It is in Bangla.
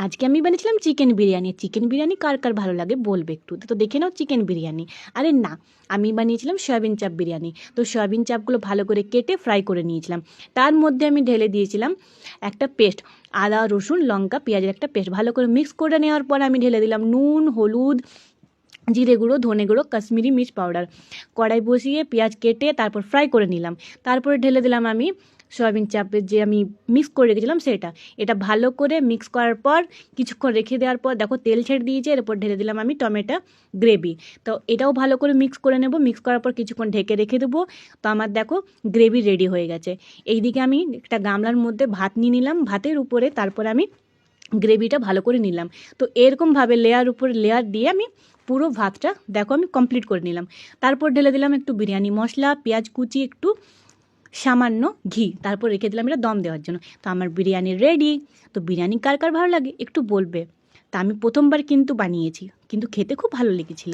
আজকে আমি বানিয়েছিলাম চিকেন বিরিয়ানি। চিকেন বিরিয়ানি কার কার ভালো লাগে বলবে একটু। তো দেখে নাও চিকেন বিরিয়ানি। আরে না, আমি বানিয়েছিলাম সয়াবিন চাপ বিরিয়ানি। তো সয়াবিন চাপগুলো ভালো করে কেটে ফ্রাই করে নিয়েছিলাম। তার মধ্যে আমি ঢেলে দিয়েছিলাম একটা পেস্ট, আদা রসুন লঙ্কা পেঁয়াজের একটা পেস্ট। ভালো করে মিক্স করে নেওয়ার পর আমি ঢেলে দিলাম নুন, হলুদ, জিরে গুঁড়ো, ধনে গুঁড়ো, কাশ্মীরি মির্চ পাউডার। কড়াই বসিয়ে পেঁয়াজ কেটে তারপর ফ্রাই করে নিলাম। তারপরে ঢেলে দিলাম আমি সয়াবিন চাপের যে আমি মিক্স করে রেখেছিলাম সেটা। এটা ভালো করে মিক্স করার পর কিছুক্ষণ রেখে দেওয়ার পর দেখো তেল ছেড়ে দিয়েছে। এরপর ঢেলে দিলাম আমি টমেটো গ্রেভি। তো এটাও ভালো করে মিক্স করে নেব। মিক্স করার পর কিছুক্ষণ ঢেকে রেখে দেবো। তো আমার দেখো গ্রেভি রেডি হয়ে গেছে। এইদিকে আমি একটা গামলার মধ্যে ভাত নিয়ে নিলাম, ভাতের উপরে তারপরে আমি গ্রেভিটা ভালো করে নিলাম। তো এরকমভাবে লেয়ার উপরে লেয়ার দিয়ে আমি পুরো ভাতটা দেখো আমি কমপ্লিট করে নিলাম। তারপর ঢেলে দিলাম একটু বিরিয়ানি মশলা, পেঁয়াজ কুচি, একটু সামান্য ঘি। তারপর রেখে দিলাম এটা দম দেওয়ার জন্য। তো আমার বিরিয়ানি রেডি। তো বিরিয়ানি কার কার ভালো লাগে একটু বলবে। তা আমি প্রথমবার কিন্তু বানিয়েছি, কিন্তু খেতে খুব ভালো লেগেছিল।